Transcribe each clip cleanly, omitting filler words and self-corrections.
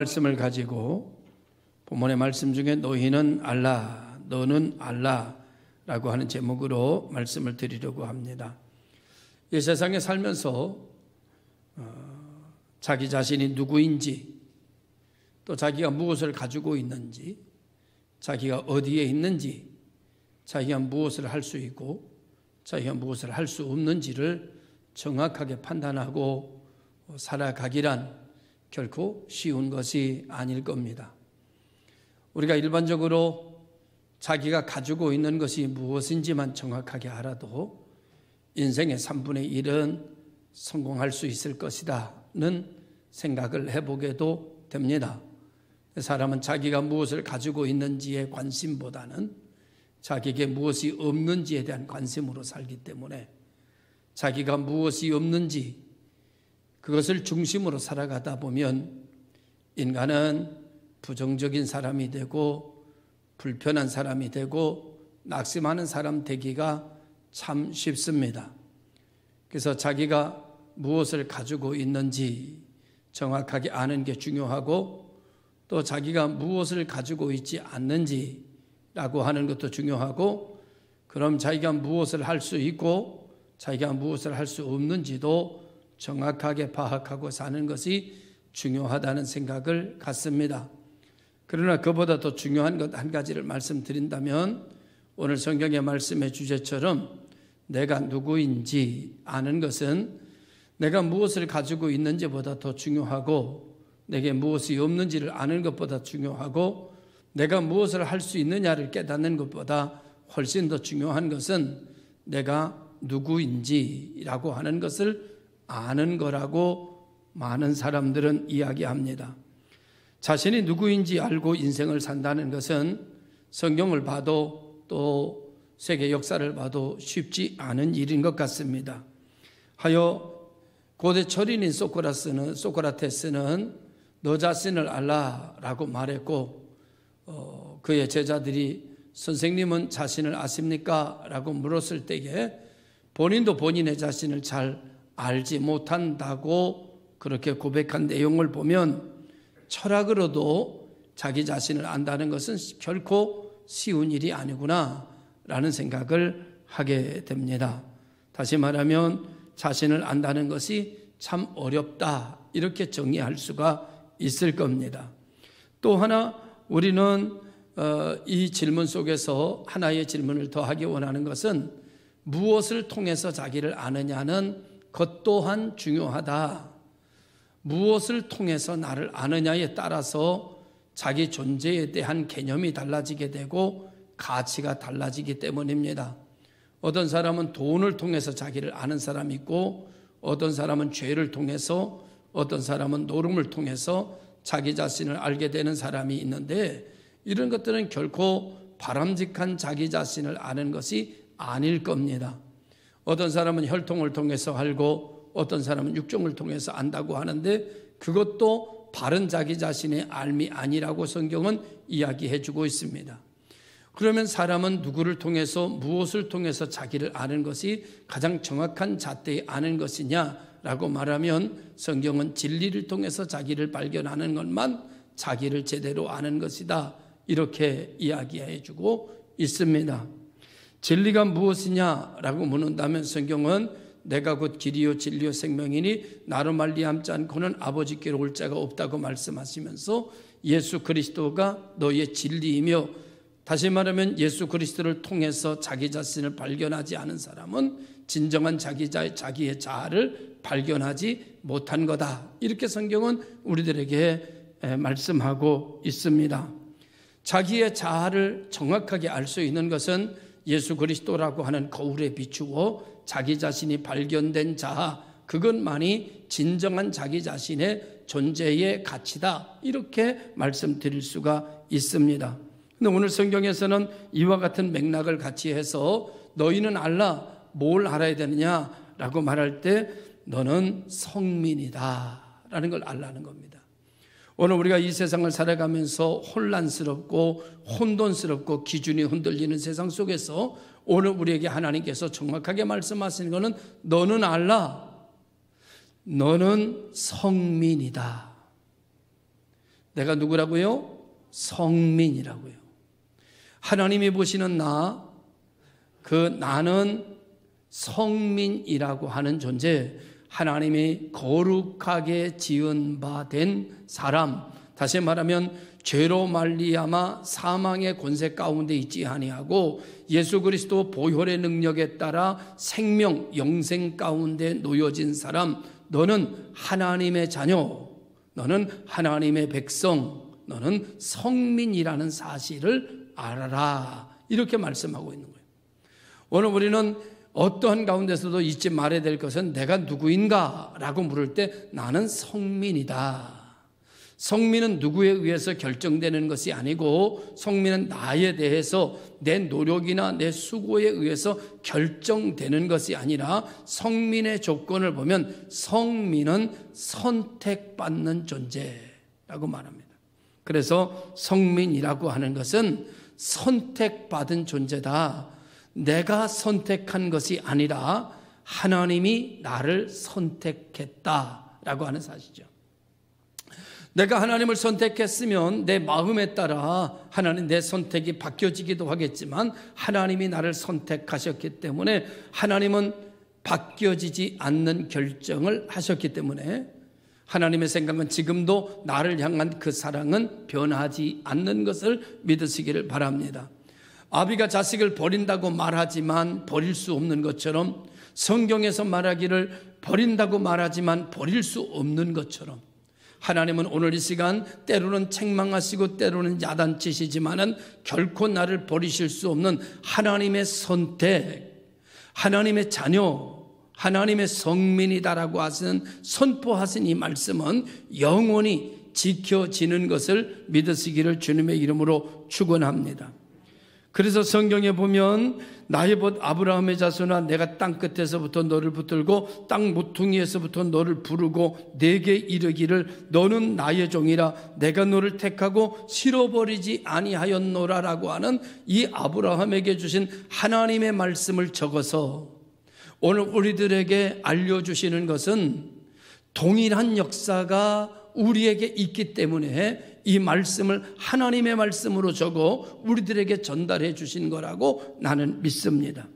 말씀을 가지고 본문의 말씀 중에 너희는 알라, 너는 알라라고 하는 제목으로 말씀을 드리려고 합니다. 이 세상에 살면서 자기 자신이 누구인지, 또 자기가 무엇을 가지고 있는지, 자기가 어디에 있는지, 자기가 무엇을 할 수 있고 자기가 무엇을 할 수 없는지를 정확하게 판단하고 살아가기란 결코 쉬운 것이 아닐 겁니다. 우리가 일반적으로 자기가 가지고 있는 것이 무엇인지만 정확하게 알아도 인생의 3분의 1은 성공할 수 있을 것이다는 생각을 해보게도 됩니다. 사람은 자기가 무엇을 가지고 있는지에 관심보다는 자기에게 무엇이 없는지에 대한 관심으로 살기 때문에 자기가 무엇이 없는지 그것을 중심으로 살아가다 보면 인간은 부정적인 사람이 되고 불편한 사람이 되고 낙심하는 사람 되기가 참 쉽습니다. 그래서 자기가 무엇을 가지고 있는지 정확하게 아는 게 중요하고, 또 자기가 무엇을 가지고 있지 않는지라고 하는 것도 중요하고, 그럼 자기가 무엇을 할 수 있고 자기가 무엇을 할 수 없는지도 정확하게 파악하고 사는 것이 중요하다는 생각을 갖습니다. 그러나 그보다 더 중요한 것 한 가지를 말씀드린다면, 오늘 성경의 말씀의 주제처럼 내가 누구인지 아는 것은 내가 무엇을 가지고 있는지보다 더 중요하고, 내게 무엇이 없는지를 아는 것보다 중요하고, 내가 무엇을 할 수 있느냐를 깨닫는 것보다 훨씬 더 중요한 것은 내가 누구인지라고 하는 것을 아는 거라고 많은 사람들은 이야기합니다. 자신이 누구인지 알고 인생을 산다는 것은 성경을 봐도 또 세계 역사를 봐도 쉽지 않은 일인 것 같습니다. 하여 고대 철인인 소크라테스는 너 자신을 알라라고 말했고, 그의 제자들이 선생님은 자신을 아십니까? 라고 물었을 때에 본인도 본인의 자신을 잘 알지 못한다고 그렇게 고백한 내용을 보면 철학으로도 자기 자신을 안다는 것은 결코 쉬운 일이 아니구나 라는 생각을 하게 됩니다. 다시 말하면 자신을 안다는 것이 참 어렵다, 이렇게 정의할 수가 있을 겁니다. 또 하나 우리는 이 질문 속에서 하나의 질문을 더 하기 원하는 것은 무엇을 통해서 자기를 아느냐는 것 또한 중요하다. 무엇을 통해서 나를 아느냐에 따라서 자기 존재에 대한 개념이 달라지게 되고 가치가 달라지기 때문입니다. 어떤 사람은 돈을 통해서 자기를 아는 사람이 있고, 어떤 사람은 죄를 통해서, 어떤 사람은 노름을 통해서 자기 자신을 알게 되는 사람이 있는데, 이런 것들은 결코 바람직한 자기 자신을 아는 것이 아닐 겁니다. 어떤 사람은 혈통을 통해서 알고 어떤 사람은 육종을 통해서 안다고 하는데, 그것도 바른 자기 자신의 알미 아니라고 성경은 이야기해 주고 있습니다. 그러면 사람은 누구를 통해서 무엇을 통해서 자기를 아는 것이 가장 정확한 잣대에 아는 것이냐라고 말하면 성경은 진리를 통해서 자기를 발견하는 것만 자기를 제대로 아는 것이다, 이렇게 이야기해 주고 있습니다. 진리가 무엇이냐라고 묻는다면 성경은 내가 곧 길이요 진리요 생명이니 나로 말미암지 않고는 아버지께로 올 자가 없다고 말씀하시면서 예수 그리스도가 너의 진리이며, 다시 말하면 예수 그리스도를 통해서 자기 자신을 발견하지 않은 사람은 진정한 자기의 자아를 발견하지 못한 거다, 이렇게 성경은 우리들에게 말씀하고 있습니다. 자기의 자아를 정확하게 알 수 있는 것은 예수 그리스도라고 하는 거울에 비추어 자기 자신이 발견된 자아, 그것만이 진정한 자기 자신의 존재의 가치다, 이렇게 말씀드릴 수가 있습니다. 그런데 오늘 성경에서는 이와 같은 맥락을 같이 해서 너희는 알라, 뭘 알아야 되느냐라고 말할 때 너는 성민이다 라는 걸 알라는 겁니다. 오늘 우리가 이 세상을 살아가면서 혼란스럽고 혼돈스럽고 기준이 흔들리는 세상 속에서 오늘 우리에게 하나님께서 정확하게 말씀하시는 것은 너는 알라, 너는 성민이다. 내가 누구라고요? 성민이라고요. 하나님이 보시는 나, 그 나는 성민이라고 하는 존재, 하나님이 거룩하게 지은 바 된 사람, 다시 말하면 죄로 말미암아 사망의 권세 가운데 있지 아니하고 예수 그리스도 보혈의 능력에 따라 생명, 영생 가운데 놓여진 사람, 너는 하나님의 자녀, 너는 하나님의 백성, 너는 성민이라는 사실을 알아라, 이렇게 말씀하고 있는 거예요. 오늘 우리는 어떠한 가운데서도 잊지 말아야 될 것은 내가 누구인가 라고 물을 때 나는 성민이다. 성민은 누구에 의해서 결정되는 것이 아니고 성민은 나에 대해서 내 노력이나 내 수고에 의해서 결정되는 것이 아니라 성민의 조건을 보면 성민은 선택받는 존재라고 말합니다. 그래서 성민이라고 하는 것은 선택받은 존재다. 내가 선택한 것이 아니라 하나님이 나를 선택했다라고 하는 사실이죠. 내가 하나님을 선택했으면 내 마음에 따라 하나님 내 선택이 바뀌어지기도 하겠지만 하나님이 나를 선택하셨기 때문에 하나님은 바뀌어지지 않는 결정을 하셨기 때문에 하나님의 생각은 지금도 나를 향한 그 사랑은 변하지 않는 것을 믿으시기를 바랍니다. 아비가 자식을 버린다고 말하지만 버릴 수 없는 것처럼 성경에서 말하기를 버린다고 말하지만 버릴 수 없는 것처럼 하나님은 오늘 이 시간 때로는 책망하시고 때로는 야단치시지만은 결코 나를 버리실 수 없는 하나님의 선택, 하나님의 자녀, 하나님의 성민이다라고 하시는 선포하신 이 말씀은 영원히 지켜지는 것을 믿으시기를 주님의 이름으로 축원합니다. 그래서 성경에 보면 나의 벗 아브라함의 자손아 내가 땅 끝에서부터 너를 붙들고 땅 모퉁이에서부터 너를 부르고 내게 이르기를 너는 나의 종이라 내가 너를 택하고 실어버리지 아니하였노라라고 하는 이 아브라함에게 주신 하나님의 말씀을 적어서 오늘 우리들에게 알려주시는 것은 동일한 역사가 우리에게 있기 때문에 이 말씀을 하나님의 말씀으로 적어 우리들에게 전달해 주신 거라고 나는 믿습니다.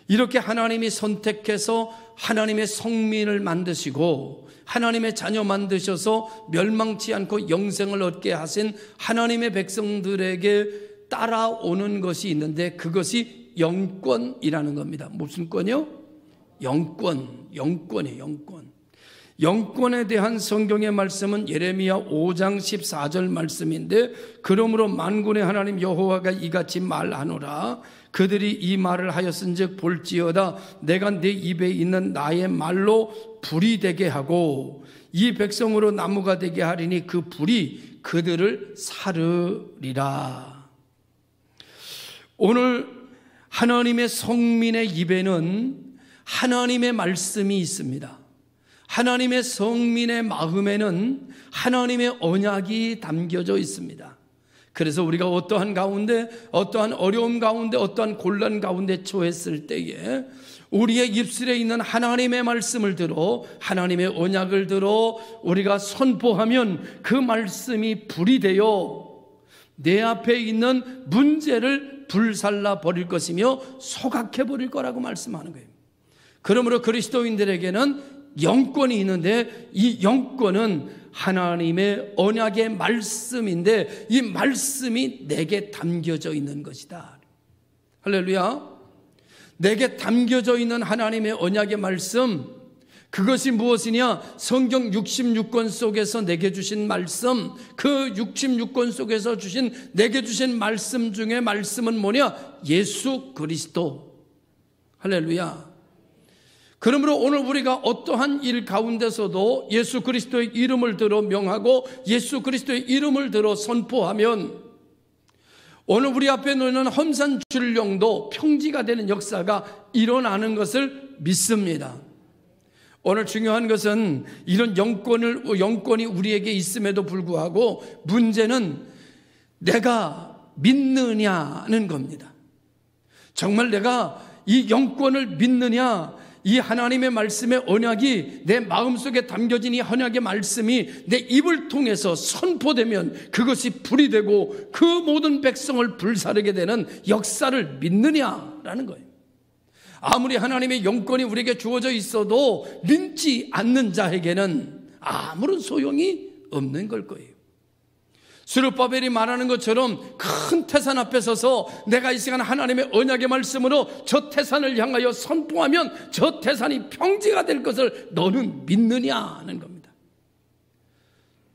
이렇게 하나님이 선택해서 하나님의 성민을 만드시고 하나님의 자녀 만드셔서 멸망치 않고 영생을 얻게 하신 하나님의 백성들에게 따라오는 것이 있는데 그것이 영권이라는 겁니다. 무슨 권이요? 영권이에요. 영권. 영권에 대한 성경의 말씀은 예레미야 5장 14절 말씀인데 그러므로 만군의 하나님 여호와가 이같이 말하노라 그들이 이 말을 하였은즉 볼지어다 내가 내 입에 있는 나의 말로 불이 되게 하고 이 백성으로 나무가 되게 하리니 그 불이 그들을 사르리라. 오늘 하나님의 성민의 입에는 하나님의 말씀이 있습니다. 하나님의 성민의 마음에는 하나님의 언약이 담겨져 있습니다. 그래서 우리가 어떠한 가운데, 어떠한 어려움 가운데, 어떠한 곤란 가운데 처했을 때에 우리의 입술에 있는 하나님의 말씀을 들어 하나님의 언약을 들어 우리가 선포하면 그 말씀이 불이 되어 내 앞에 있는 문제를 불살라 버릴 것이며 소각해 버릴 거라고 말씀하는 거예요. 그러므로 그리스도인들에게는 영권이 있는데 이 영권은 하나님의 언약의 말씀인데 이 말씀이 내게 담겨져 있는 것이다. 할렐루야. 내게 담겨져 있는 하나님의 언약의 말씀, 그것이 무엇이냐? 성경 66권 속에서 내게 주신 말씀, 그 66권 속에서 내게 주신 말씀 중에 말씀은 뭐냐? 예수 그리스도. 할렐루야. 그러므로 오늘 우리가 어떠한 일 가운데서도 예수 그리스도의 이름을 들어 명하고 예수 그리스도의 이름을 들어 선포하면 오늘 우리 앞에 놓이는 험산출령도 평지가 되는 역사가 일어나는 것을 믿습니다. 오늘 중요한 것은 이런 영권이 우리에게 있음에도 불구하고 문제는 내가 믿느냐는 겁니다. 정말 내가 이 영권을 믿느냐, 이 하나님의 말씀의 언약이 내 마음속에 담겨진 이 언약의 말씀이 내 입을 통해서 선포되면 그것이 불이 되고 그 모든 백성을 불사르게 되는 역사를 믿느냐라는 거예요. 아무리 하나님의 영권이 우리에게 주어져 있어도 믿지 않는 자에게는 아무런 소용이 없는 걸 거예요. 스룹바벨이 말하는 것처럼 큰 태산 앞에 서서 내가 이 시간 하나님의 언약의 말씀으로 저 태산을 향하여 선포하면 저 태산이 평지가 될 것을 너는 믿느냐는 겁니다.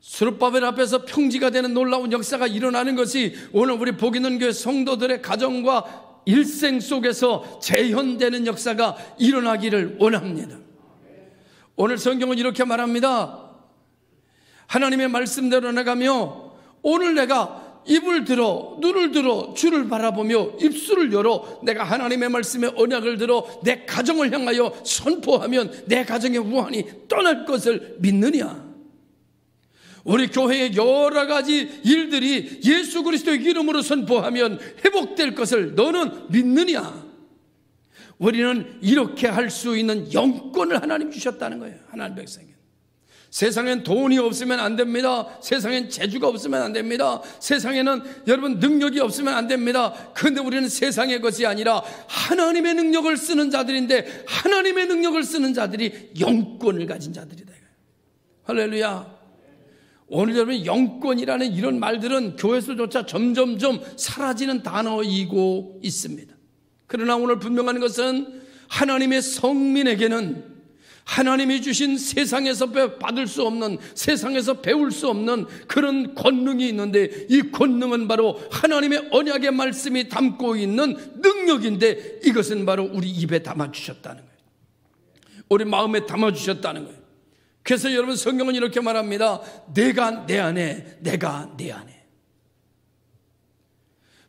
스룹바벨 앞에서 평지가 되는 놀라운 역사가 일어나는 것이 오늘 우리 복 있는 교회 성도들의 가정과 일생 속에서 재현되는 역사가 일어나기를 원합니다. 오늘 성경은 이렇게 말합니다. 하나님의 말씀대로 나가며 오늘 내가 입을 들어 눈을 들어 주를 바라보며 입술을 열어 내가 하나님의 말씀의 언약을 들어 내 가정을 향하여 선포하면 내 가정의 우환이 떠날 것을 믿느냐? 우리 교회의 여러 가지 일들이 예수 그리스도의 이름으로 선포하면 회복될 것을 너는 믿느냐? 우리는 이렇게 할 수 있는 영권을 하나님 주셨다는 거예요. 하나님 백성에게. 세상엔 돈이 없으면 안 됩니다. 세상엔 재주가 없으면 안 됩니다. 세상에는 여러분 능력이 없으면 안 됩니다. 그런데 우리는 세상의 것이 아니라 하나님의 능력을 쓰는 자들인데 하나님의 능력을 쓰는 자들이 영권을 가진 자들이다. 할렐루야. 오늘 여러분 영권이라는 이런 말들은 교회에서조차 점점점 사라지는 단어이고 있습니다. 그러나 오늘 분명한 것은 하나님의 성민에게는 하나님이 주신 세상에서 받을 수 없는, 세상에서 배울 수 없는 그런 권능이 있는데 이 권능은 바로 하나님의 언약의 말씀이 담고 있는 능력인데 이것은 바로 우리 입에 담아주셨다는 거예요. 우리 마음에 담아주셨다는 거예요. 그래서 여러분 성경은 이렇게 말합니다. 내가 내 안에, 내가 내 안에.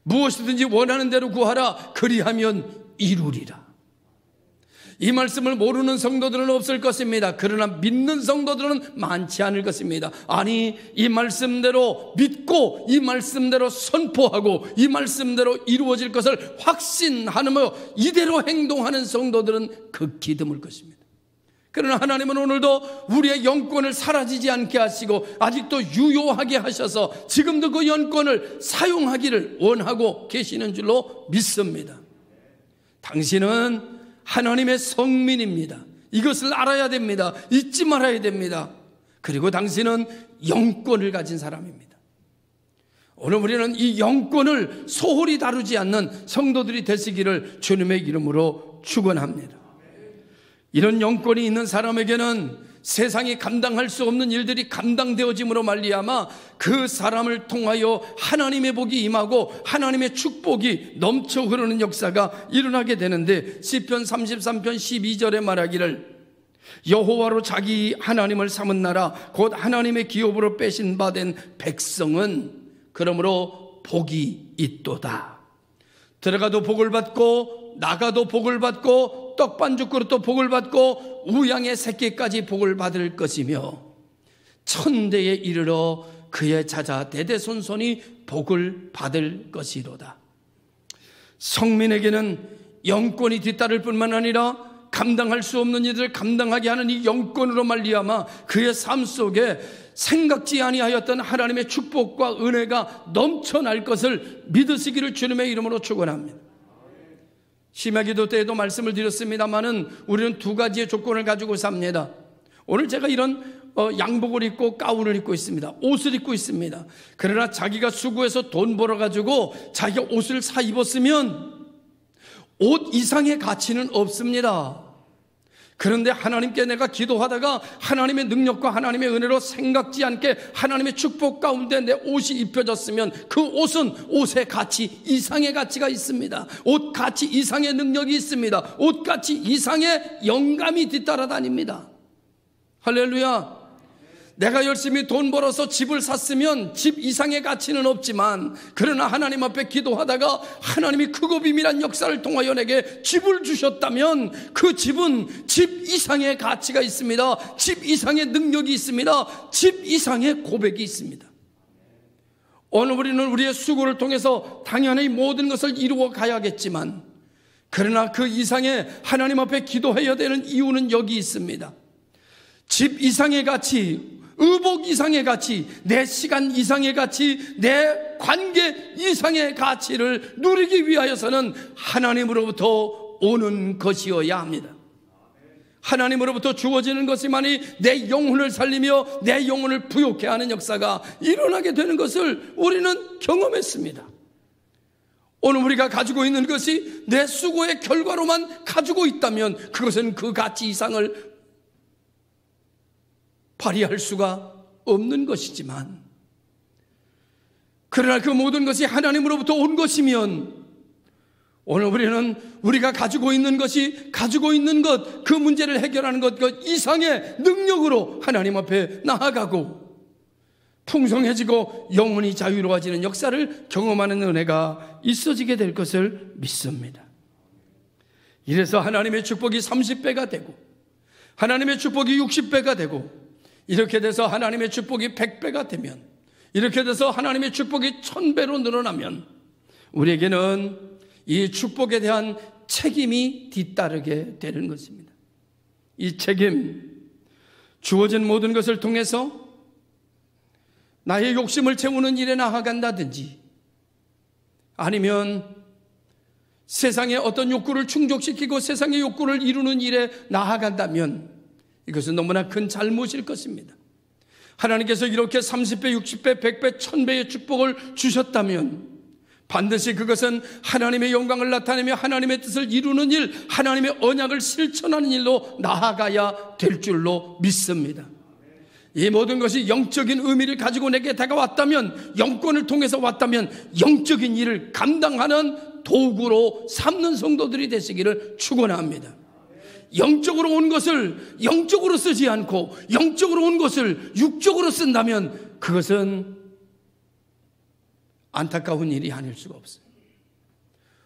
무엇이든지 원하는 대로 구하라. 그리하면 이루리라. 이 말씀을 모르는 성도들은 없을 것입니다. 그러나 믿는 성도들은 많지 않을 것입니다. 아니, 이 말씀대로 믿고 이 말씀대로 선포하고 이 말씀대로 이루어질 것을 확신하며 이대로 행동하는 성도들은 극히 드물 것입니다. 그러나 하나님은 오늘도 우리의 영권을 사라지지 않게 하시고 아직도 유효하게 하셔서 지금도 그 영권을 사용하기를 원하고 계시는 줄로 믿습니다. 당신은 하나님의 성민입니다. 이것을 알아야 됩니다. 잊지 말아야 됩니다. 그리고 당신은 영권을 가진 사람입니다. 오늘 우리는 이 영권을 소홀히 다루지 않는 성도들이 되시기를 주님의 이름으로 축원합니다. 이런 영권이 있는 사람에게는 세상이 감당할 수 없는 일들이 감당되어짐으로 말미암아 그 사람을 통하여 하나님의 복이 임하고 하나님의 축복이 넘쳐 흐르는 역사가 일어나게 되는데 시편 33편 12절에 말하기를 여호와로 자기 하나님을 삼은 나라 곧 하나님의 기업으로 빼신 바 된 백성은 그러므로 복이 있도다. 들어가도 복을 받고 나가도 복을 받고 떡반죽 그릇도 복을 받고 우양의 새끼까지 복을 받을 것이며 천대에 이르러 그의 자자 대대손손이 복을 받을 것이로다. 성민에게는 영권이 뒤따를 뿐만 아니라 감당할 수 없는 일을 감당하게 하는 이 영권으로 말미암아 그의 삶 속에 생각지 아니하였던 하나님의 축복과 은혜가 넘쳐날 것을 믿으시기를 주님의 이름으로 축원합니다. 심야기도 때에도 말씀을 드렸습니다마는 우리는 두 가지의 조건을 가지고 삽니다. 오늘 제가 이런 양복을 입고 가운을 입고 있습니다. 옷을 입고 있습니다. 그러나 자기가 수고해서 돈 벌어가지고 자기가 옷을 사 입었으면 옷 이상의 가치는 없습니다. 그런데 하나님께 내가 기도하다가 하나님의 능력과 하나님의 은혜로 생각지 않게 하나님의 축복 가운데 내 옷이 입혀졌으면 그 옷은 옷의 가치 이상의 가치가 있습니다. 옷 가치 이상의 능력이 있습니다. 옷 가치 이상의 영감이 뒤따라 다닙니다. 할렐루야. 내가 열심히 돈 벌어서 집을 샀으면 집 이상의 가치는 없지만 그러나 하나님 앞에 기도하다가 하나님이 크고 비밀한 역사를 통하여 내게 집을 주셨다면 그 집은 집 이상의 가치가 있습니다. 집 이상의 능력이 있습니다. 집 이상의 고백이 있습니다. 오늘 우리는 우리의 수고를 통해서 당연히 모든 것을 이루어 가야겠지만 그러나 그 이상의 하나님 앞에 기도해야 되는 이유는 여기 있습니다. 집 이상의 가치, 의복 이상의 가치, 내 시간 이상의 가치, 내 관계 이상의 가치를 누리기 위하여서는 하나님으로부터 오는 것이어야 합니다. 하나님으로부터 주어지는 것이만이 내 영혼을 살리며 내 영혼을 부욕해 하는 역사가 일어나게 되는 것을 우리는 경험했습니다. 오늘 우리가 가지고 있는 것이 내 수고의 결과로만 가지고 있다면 그것은 그 가치 이상을 발휘할 수가 없는 것이지만, 그러나 그 모든 것이 하나님으로부터 온 것이면 오늘 우리는 우리가 가지고 있는 것이 가지고 있는 것, 그 문제를 해결하는 것, 그 이상의 능력으로 하나님 앞에 나아가고 풍성해지고 영혼이 자유로워지는 역사를 경험하는 은혜가 있어지게 될 것을 믿습니다. 이래서 하나님의 축복이 30배가 되고 하나님의 축복이 60배가 되고 이렇게 돼서 하나님의 축복이 100배가 되면, 이렇게 돼서 하나님의 축복이 1000배로 늘어나면 우리에게는 이 축복에 대한 책임이 뒤따르게 되는 것입니다. 이 책임, 주어진 모든 것을 통해서 나의 욕심을 채우는 일에 나아간다든지 아니면 세상의 어떤 욕구를 충족시키고 세상의 욕구를 이루는 일에 나아간다면 이것은 너무나 큰 잘못일 것입니다. 하나님께서 이렇게 30배, 60배, 100배, 1000배의 축복을 주셨다면 반드시 그것은 하나님의 영광을 나타내며 하나님의 뜻을 이루는 일, 하나님의 언약을 실천하는 일로 나아가야 될 줄로 믿습니다. 이 모든 것이 영적인 의미를 가지고 내게 다가왔다면, 영권을 통해서 왔다면 영적인 일을 감당하는 도구로 삼는 성도들이 되시기를 축원합니다. 영적으로 온 것을 영적으로 쓰지 않고 영적으로 온 것을 육적으로 쓴다면 그것은 안타까운 일이 아닐 수가 없어요.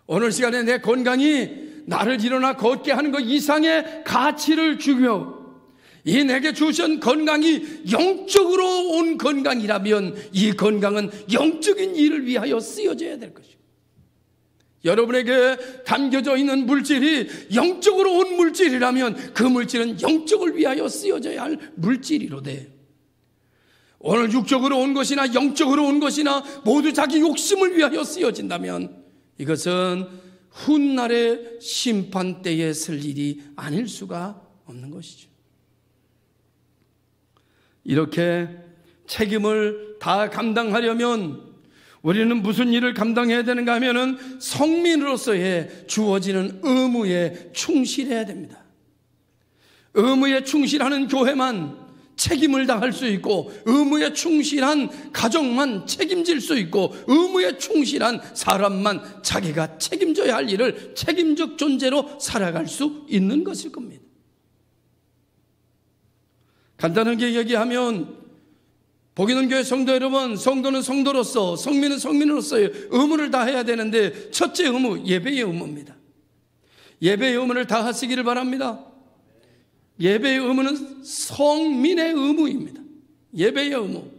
오늘 시간에 내 건강이 나를 일어나 걷게 하는 것 이상의 가치를 주며 이 내게 주신 건강이 영적으로 온 건강이라면 이 건강은 영적인 일을 위하여 쓰여져야 될 것이고, 여러분에게 담겨져 있는 물질이 영적으로 온 물질이라면 그 물질은 영적을 위하여 쓰여져야 할 물질이로되, 오늘 육적으로 온 것이나 영적으로 온 것이나 모두 자기 욕심을 위하여 쓰여진다면 이것은 훗날의 심판 때에 쓸 일이 아닐 수가 없는 것이죠. 이렇게 책임을 다 감당하려면 우리는 무슨 일을 감당해야 되는가 하면은 성민으로서의 주어지는 의무에 충실해야 됩니다. 의무에 충실하는 교회만 책임을 다할 수 있고, 의무에 충실한 가정만 책임질 수 있고, 의무에 충실한 사람만 자기가 책임져야 할 일을 책임적 존재로 살아갈 수 있는 것일 겁니다. 간단하게 얘기하면 복이는 교회 성도 여러분, 성도는 성도로서, 성민은 성민으로서의 의무를 다해야 되는데 첫째 의무, 예배의 의무입니다. 예배의 의무를 다하시기를 바랍니다. 예배의 의무는 성민의 의무입니다. 예배의 의무.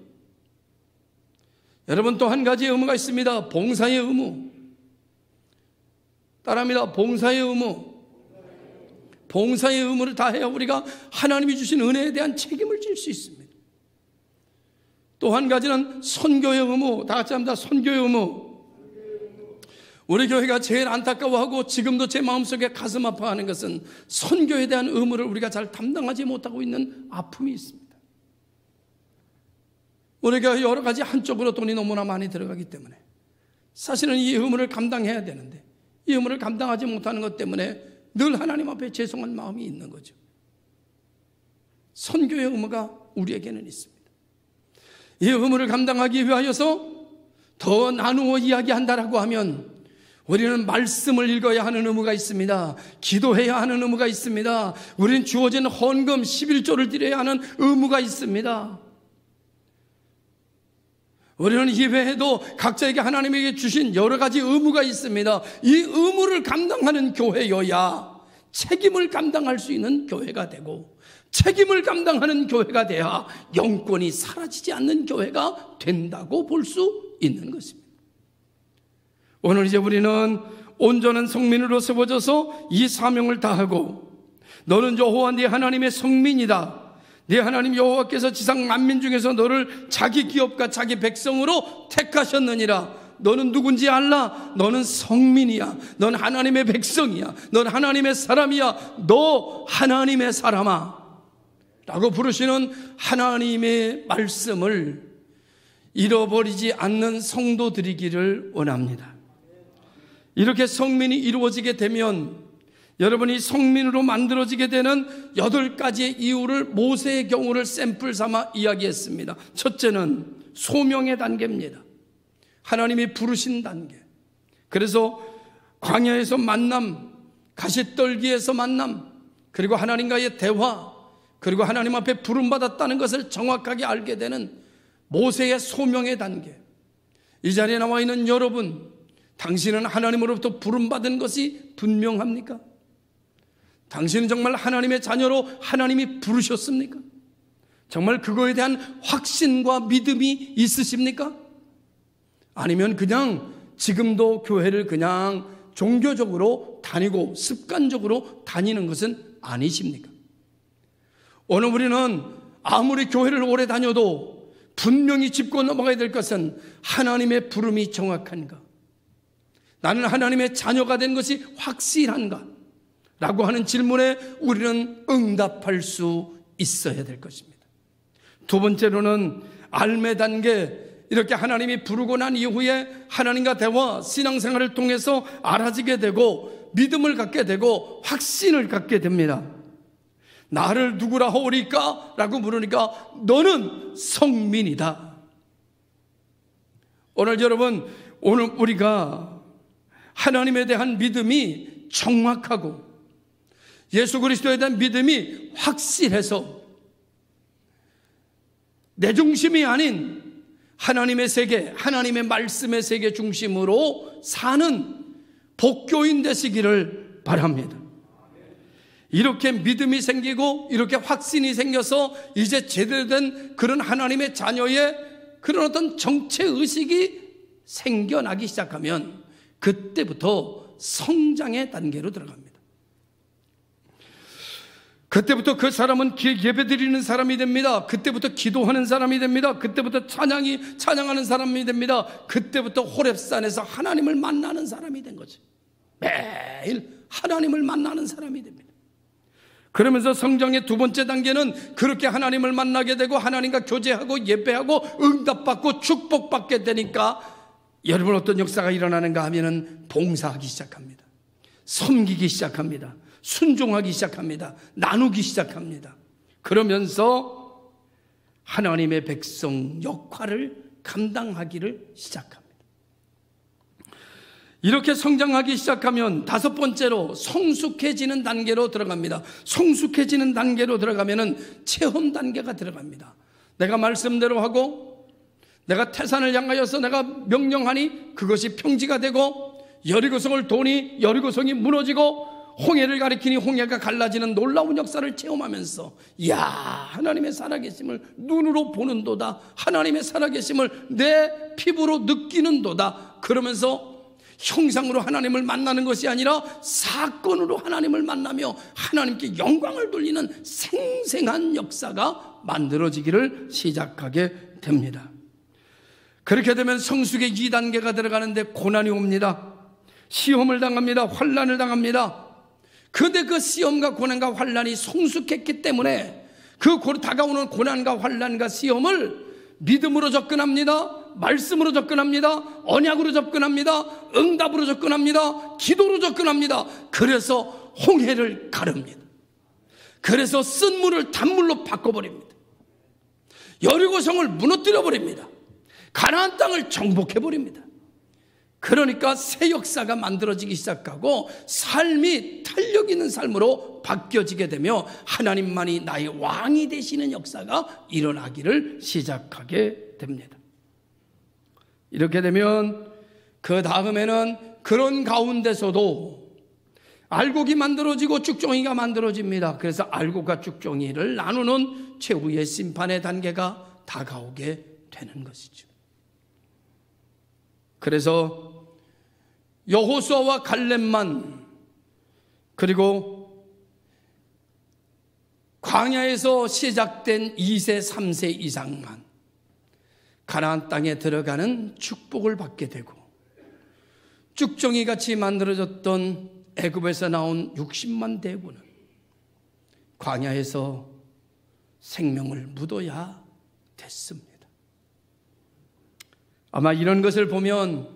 여러분, 또 한 가지 의무가 있습니다. 봉사의 의무. 따라합니다. 봉사의 의무. 봉사의 의무를 다해야 우리가 하나님이 주신 은혜에 대한 책임을 질 수 있습니다. 또 한 가지는 선교의 의무. 다 같이 합니다. 선교의 의무. 우리 교회가 제일 안타까워하고 지금도 제 마음속에 가슴 아파하는 것은 선교에 대한 의무를 우리가 잘 담당하지 못하고 있는 아픔이 있습니다. 우리 교회 여러 가지 한쪽으로 돈이 너무나 많이 들어가기 때문에 사실은 이 의무를 감당해야 되는데 이 의무를 감당하지 못하는 것 때문에 늘 하나님 앞에 죄송한 마음이 있는 거죠. 선교의 의무가 우리에게는 있습니다. 이 의무를 감당하기 위하여서 더 나누어 이야기한다라고 하면 우리는 말씀을 읽어야 하는 의무가 있습니다. 기도해야 하는 의무가 있습니다. 우리는 주어진 헌금 11조를 드려야 하는 의무가 있습니다. 우리는 이외에도 각자에게 하나님에게 주신 여러 가지 의무가 있습니다. 이 의무를 감당하는 교회여야 책임을 감당할 수 있는 교회가 되고, 책임을 감당하는 교회가 돼야 영권이 사라지지 않는 교회가 된다고 볼 수 있는 것입니다. 오늘 이제 우리는 온전한 성민으로 세워져서 이 사명을 다하고, 너는 여호와 네 하나님의 성민이다. 네 하나님 여호와께서 지상 만민 중에서 너를 자기 기업과 자기 백성으로 택하셨느니라. 너는 누군지 알라. 너는 성민이야. 넌 하나님의 백성이야. 넌 하나님의 사람이야. 너 하나님의 사람아 라고 부르시는 하나님의 말씀을 잃어버리지 않는 성도들이기를 원합니다. 이렇게 성민이 이루어지게 되면 여러분이 성민으로 만들어지게 되는 8가지의 이유를 모세의 경우를 샘플 삼아 이야기했습니다. 첫째는 소명의 단계입니다. 하나님이 부르신 단계. 그래서 광야에서 만남, 가시떨기에서 만남, 그리고 하나님과의 대화, 그리고 하나님 앞에 부름받았다는 것을 정확하게 알게 되는 모세의 소명의 단계. 이 자리에 나와 있는 여러분, 당신은 하나님으로부터 부름받은 것이 분명합니까? 당신은 정말 하나님의 자녀로 하나님이 부르셨습니까? 정말 그거에 대한 확신과 믿음이 있으십니까? 아니면 그냥 지금도 교회를 그냥 종교적으로 다니고 습관적으로 다니는 것은 아니십니까? 오늘 우리는 아무리 교회를 오래 다녀도 분명히 짚고 넘어가야 될 것은 하나님의 부름이 정확한가? 나는 하나님의 자녀가 된 것이 확실한가? 라고 하는 질문에 우리는 응답할 수 있어야 될 것입니다. 두 번째로는 알매 단계. 이렇게 하나님이 부르고 난 이후에 하나님과 대화, 신앙생활을 통해서 알아지게 되고 믿음을 갖게 되고 확신을 갖게 됩니다. 나를 누구라 하오리까? 라고 물으니까 너는 성민이다. 오늘 여러분, 오늘 우리가 하나님에 대한 믿음이 정확하고 예수 그리스도에 대한 믿음이 확실해서 내 중심이 아닌 하나님의 세계, 하나님의 말씀의 세계 중심으로 사는 복교인 되시기를 바랍니다. 이렇게 믿음이 생기고 이렇게 확신이 생겨서 이제 제대로 된 그런 하나님의 자녀의 그런 어떤 정체의식이 생겨나기 시작하면 그때부터 성장의 단계로 들어갑니다. 그때부터 그 사람은 예배드리는 사람이 됩니다. 그때부터 기도하는 사람이 됩니다. 그때부터 찬양하는 사람이 됩니다. 그때부터 호렙산에서 하나님을 만나는 사람이 된 거죠. 매일 하나님을 만나는 사람이 됩니다. 그러면서 성장의 두 번째 단계는 그렇게 하나님을 만나게 되고 하나님과 교제하고 예배하고 응답받고 축복받게 되니까 여러분 어떤 역사가 일어나는가 하면은 봉사하기 시작합니다. 섬기기 시작합니다. 순종하기 시작합니다. 나누기 시작합니다. 그러면서 하나님의 백성 역할을 감당하기를 시작합니다. 이렇게 성장하기 시작하면 다섯 번째로 성숙해지는 단계로 들어갑니다. 성숙해지는 단계로 들어가면은 체험 단계가 들어갑니다. 내가 말씀대로 하고 내가 태산을 향하여서 내가 명령하니 그것이 평지가 되고 여리고성을 도니 여리고성이 무너지고 홍해를 가리키니 홍해가 갈라지는 놀라운 역사를 체험하면서 이야 하나님의 살아계심을 눈으로 보는도다. 하나님의 살아계심을 내 피부로 느끼는도다. 그러면서 형상으로 하나님을 만나는 것이 아니라 사건으로 하나님을 만나며 하나님께 영광을 돌리는 생생한 역사가 만들어지기를 시작하게 됩니다. 그렇게 되면 성숙의 2단계가 들어가는데 고난이 옵니다. 시험을 당합니다. 환난을 당합니다. 그런데 그 시험과 고난과 환난이 성숙했기 때문에 그 다가오는 고난과 환난과 시험을 믿음으로 접근합니다. 말씀으로 접근합니다. 언약으로 접근합니다. 응답으로 접근합니다. 기도로 접근합니다. 그래서 홍해를 가릅니다. 그래서 쓴 물을 단물로 바꿔버립니다. 여리고성을 무너뜨려버립니다. 가나안 땅을 정복해버립니다. 그러니까 새 역사가 만들어지기 시작하고 삶이 탄력 있는 삶으로 바뀌어지게 되며 하나님만이 나의 왕이 되시는 역사가 일어나기를 시작하게 됩니다. 이렇게 되면 그 다음에는 그런 가운데서도 알곡이 만들어지고 쭉종이가 만들어집니다. 그래서 알곡과 쭉종이를 나누는 최후의 심판의 단계가 다가오게 되는 것이죠. 그래서 여호수아와 갈렙만, 그리고 광야에서 시작된 2세, 3세 이상만 가나안 땅에 들어가는 축복을 받게 되고, 쭉정이같이 만들어졌던 애굽에서 나온 60만 대군은 광야에서 생명을 묻어야 됐습니다. 아마 이런 것을 보면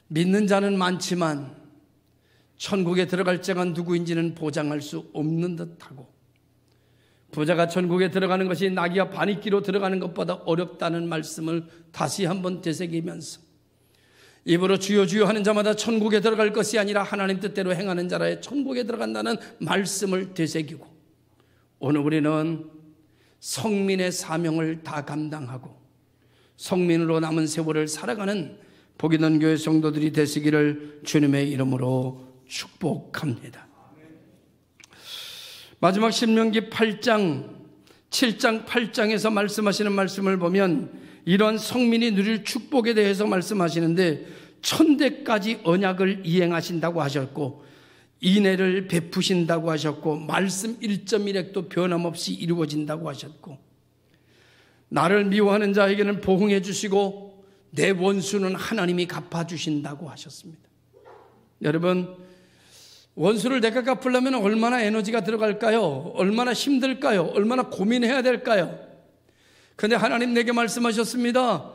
믿는 자는 많지만 천국에 들어갈 자가 누구인지는 보장할 수 없는 듯하고, 부자가 천국에 들어가는 것이 나귀와 바니끼로 들어가는 것보다 어렵다는 말씀을 다시 한번 되새기면서, 입으로 주여 주여 하는 자마다 천국에 들어갈 것이 아니라 하나님 뜻대로 행하는 자라야 천국에 들어간다는 말씀을 되새기고, 오늘 우리는 성민의 사명을 다 감당하고 성민으로 남은 세월을 살아가는 복이던 교회 성도들이 되시기를 주님의 이름으로 축복합니다. 마지막 신명기 8장, 7장, 8장에서 말씀하시는 말씀을 보면 이런 성민이 누릴 축복에 대해서 말씀하시는데, 천대까지 언약을 이행하신다고 하셨고, 인애를 베푸신다고 하셨고, 말씀 1.1획도 변함없이 이루어진다고 하셨고, 나를 미워하는 자에게는 보응해 주시고 내 원수는 하나님이 갚아주신다고 하셨습니다. 여러분, 원수를 내가 갚으려면 얼마나 에너지가 들어갈까요? 얼마나 힘들까요? 얼마나 고민해야 될까요? 그런데 하나님 내게 말씀하셨습니다.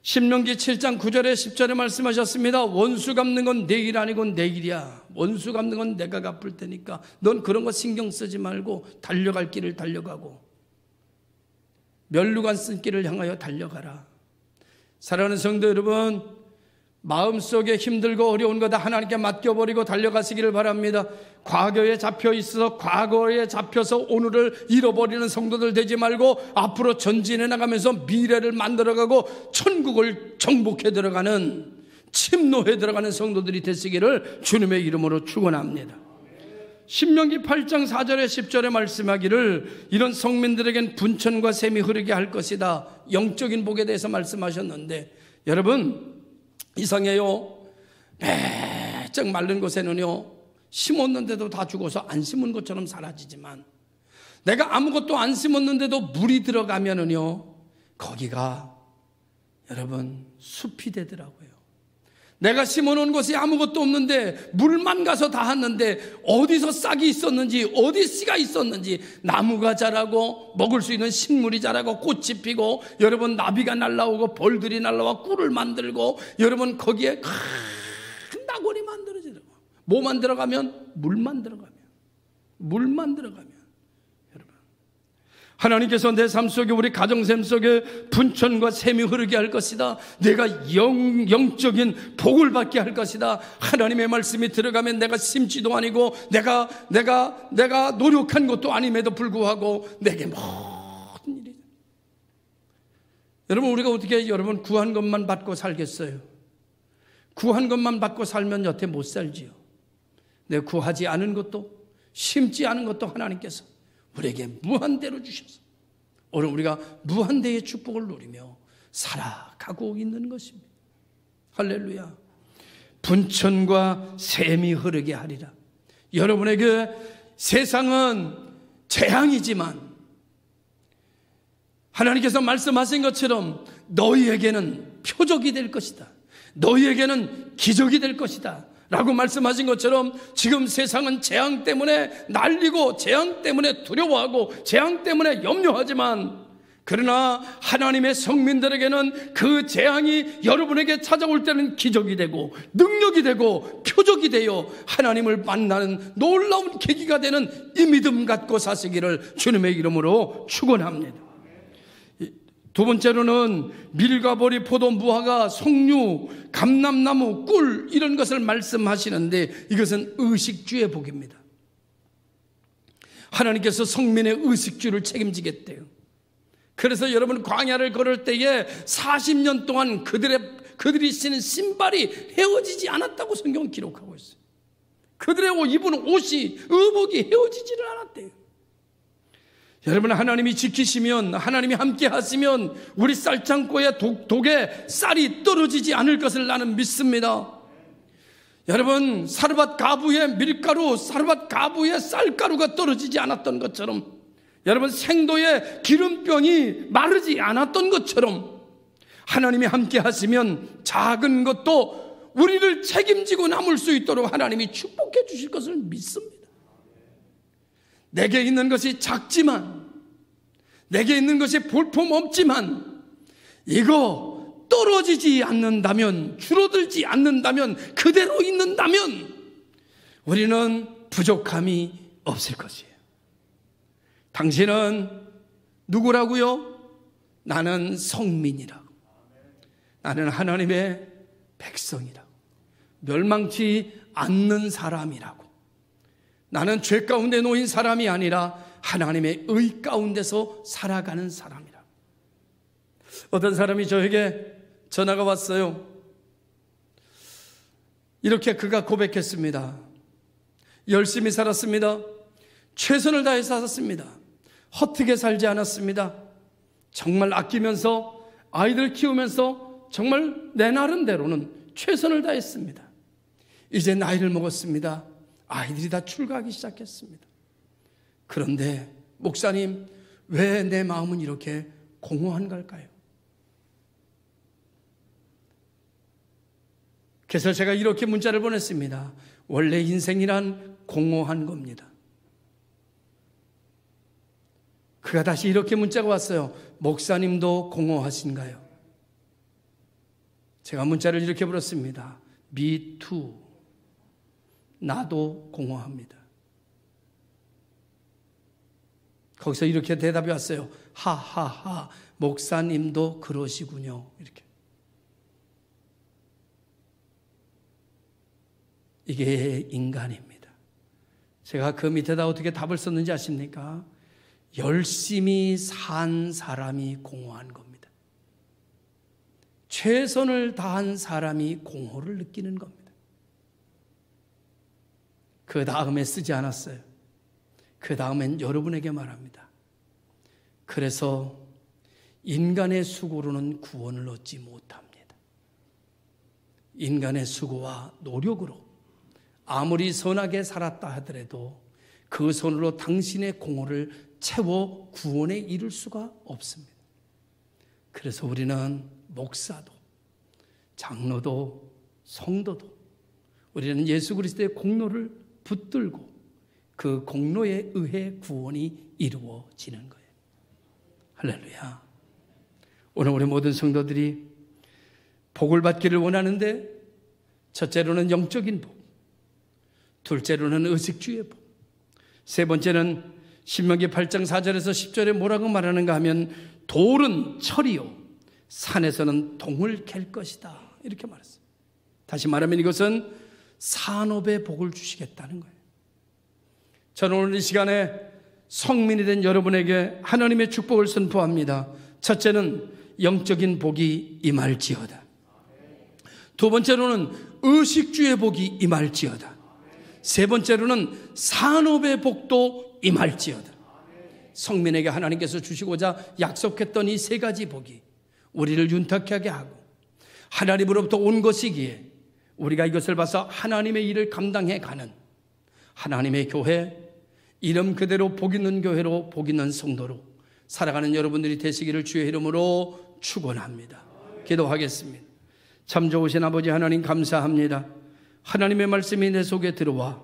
신명기 7장 9절에 10절에 말씀하셨습니다. 원수 갚는 건 내 일 아니고 내 일이야. 원수 갚는 건 내가 갚을 테니까 넌 그런 거 신경 쓰지 말고 달려갈 길을 달려가고 멸류관 쓴 길을 향하여 달려가라. 사랑하는 성도 여러분, 마음속에 힘들고 어려운 거 다 하나님께 맡겨버리고 달려가시기를 바랍니다. 과거에 잡혀 있어서 과거에 잡혀서 오늘을 잃어버리는 성도들 되지 말고 앞으로 전진해 나가면서 미래를 만들어가고 천국을 정복해 들어가는, 침노해 들어가는 성도들이 되시기를 주님의 이름으로 축원합니다. 신명기 8장 4절에 10절에 말씀하기를 이런 성민들에겐 분천과 샘이 흐르게 할 것이다. 영적인 복에 대해서 말씀하셨는데, 여러분 이상해요. 배쩍 마른 곳에는요, 심었는데도 다 죽어서 안 심은 것처럼 사라지지만, 내가 아무것도 안 심었는데도 물이 들어가면은요, 거기가 여러분 숲이 되더라고요. 내가 심어놓은 것이 아무것도 없는데 물만 가서 닿았는데 어디서 싹이 있었는지, 어디 씨가 있었는지, 나무가 자라고 먹을 수 있는 식물이 자라고 꽃이 피고, 여러분 나비가 날라오고 벌들이 날라와 꿀을 만들고, 여러분 거기에 큰 나골이 만들어지더라고요. 뭐만 들어가면? 물만 들어가면. 하나님께서 내 삶 속에, 우리 가정샘 속에 분천과 샘이 흐르게 할 것이다. 내가 영적인 복을 받게 할 것이다. 하나님의 말씀이 들어가면 내가 심지도 아니고 내가 노력한 것도 아님에도 불구하고 내게 모든 일이. 여러분, 우리가 어떻게 여러분 구한 것만 받고 살겠어요? 구한 것만 받고 살면 여태 못 살지요. 내가 구하지 않은 것도, 심지 않은 것도 하나님께서 우리에게 무한대로 주셔서 오늘 우리가 무한대의 축복을 누리며 살아가고 있는 것입니다. 할렐루야. 분천과 샘이 흐르게 하리라. 여러분에게 세상은 재앙이지만 하나님께서 말씀하신 것처럼 너희에게는 표적이 될 것이다. 너희에게는 기적이 될 것이다 라고 말씀하신 것처럼, 지금 세상은 재앙 때문에 난리고 재앙 때문에 두려워하고 재앙 때문에 염려하지만, 그러나 하나님의 성민들에게는 그 재앙이 여러분에게 찾아올 때는 기적이 되고 능력이 되고 표적이 되어 하나님을 만나는 놀라운 계기가 되는 이 믿음 갖고 사시기를 주님의 이름으로 축원합니다. 두 번째로는 밀과 보리, 포도, 무화과, 석류, 감람나무, 꿀, 이런 것을 말씀하시는데, 이것은 의식주의 복입니다. 하나님께서 성민의 의식주를 책임지겠대요. 그래서 여러분 광야를 걸을 때에 40년 동안 그들이 신은 신발이 헤어지지 않았다고 성경은 기록하고 있어요. 그들의 입은 옷이, 의복이 헤어지지를 않았대요. 여러분, 하나님이 지키시면, 하나님이 함께 하시면 우리 쌀창고의 독에 쌀이 떨어지지 않을 것을 나는 믿습니다. 여러분, 사르밧 가부의 밀가루, 사르밧 가부의 쌀가루가 떨어지지 않았던 것처럼, 여러분 생도의 기름병이 마르지 않았던 것처럼, 하나님이 함께 하시면 작은 것도 우리를 책임지고 남을 수 있도록 하나님이 축복해 주실 것을 믿습니다. 내게 있는 것이 작지만, 내게 있는 것이 볼품없지만, 이거 떨어지지 않는다면, 줄어들지 않는다면, 그대로 있는다면 우리는 부족함이 없을 것이에요. 당신은 누구라고요? 나는 성민이라고. 나는 하나님의 백성이라고. 멸망치 않는 사람이라고. 나는 죄 가운데 놓인 사람이 아니라 하나님의 의 가운데서 살아가는 사람이라고. 어떤 사람이 저에게 전화가 왔어요. 이렇게 그가 고백했습니다. 열심히 살았습니다. 최선을 다해서 살았습니다. 허투게 살지 않았습니다. 정말 아끼면서 아이들 키우면서 정말 내 나름대로는 최선을 다했습니다. 이제 나이를 먹었습니다. 아이들이 다 출가하기 시작했습니다. 그런데 목사님, 왜 내 마음은 이렇게 공허한 걸까요? 그래서 제가 이렇게 문자를 보냈습니다. 원래 인생이란 공허한 겁니다. 그가 다시 이렇게 문자가 왔어요. 목사님도 공허하신가요? 제가 문자를 이렇게 보냈습니다. Me too. 나도 공허합니다. 거기서 이렇게 대답이 왔어요. 하하하, 목사님도 그러시군요. 이렇게. 이게 인간입니다. 제가 그 밑에다 어떻게 답을 썼는지 아십니까? 열심히 산 사람이 공허한 겁니다. 최선을 다한 사람이 공허를 느끼는 겁니다. 그 다음에 쓰지 않았어요. 그 다음엔 여러분에게 말합니다. 그래서 인간의 수고로는 구원을 얻지 못합니다. 인간의 수고와 노력으로 아무리 선하게 살았다 하더라도 그 손으로 당신의 공허를 채워 구원에 이를 수가 없습니다. 그래서 우리는 목사도, 장로도, 성도도 우리는 예수 그리스도의 공로를 붙들고 그 공로에 의해 구원이 이루어지는 거예요. 할렐루야. 오늘 우리 모든 성도들이 복을 받기를 원하는데, 첫째로는 영적인 복, 둘째로는 의식주의 복, 세 번째는 신명기 8장 4절에서 10절에 뭐라고 말하는가 하면 돌은 철이요 산에서는 동을 캘 것이다, 이렇게 말했어요. 다시 말하면 이것은 산업의 복을 주시겠다는 거예요. 저는 오늘 이 시간에 성민이 된 여러분에게 하나님의 축복을 선포합니다. 첫째는 영적인 복이 임할지어다. 두 번째로는 의식주의 복이 임할지어다. 세 번째로는 산업의 복도 임할지어다. 성민에게 하나님께서 주시고자 약속했던 이 세 가지 복이 우리를 윤탁하게 하고 하나님으로부터 온 것이기에 우리가 이것을 봐서 하나님의 일을 감당해 가는 하나님의 교회, 이름 그대로 복 있는 교회로, 복 있는 성도로 살아가는 여러분들이 되시기를 주의 이름으로 축원합니다. 기도하겠습니다. 참 좋으신 아버지 하나님, 감사합니다. 하나님의 말씀이 내 속에 들어와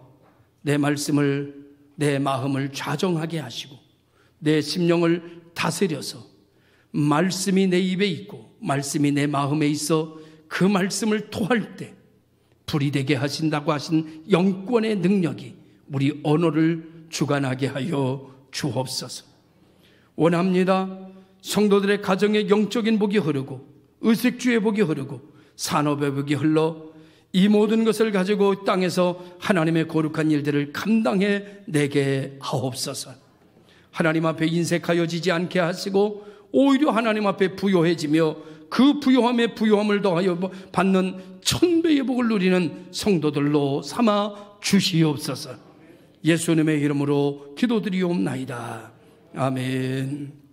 내 말씀을, 내 마음을 좌정하게 하시고 내 심령을 다스려서 말씀이 내 입에 있고 말씀이 내 마음에 있어 그 말씀을 토할 때 불이 되게 하신다고 하신 영권의 능력이 우리 언어를 주관하게 하여 주옵소서. 원합니다. 성도들의 가정에 영적인 복이 흐르고 의식주의 복이 흐르고 산업의 복이 흘러 이 모든 것을 가지고 땅에서 하나님의 거룩한 일들을 감당해 내게 하옵소서. 하나님 앞에 인색하여지지 않게 하시고 오히려 하나님 앞에 부요해지며 그 부요함에 부요함을 더하여 받는 천배의 복을 누리는 성도들로 삼아 주시옵소서. 예수님의 이름으로 기도드리옵나이다. 아멘.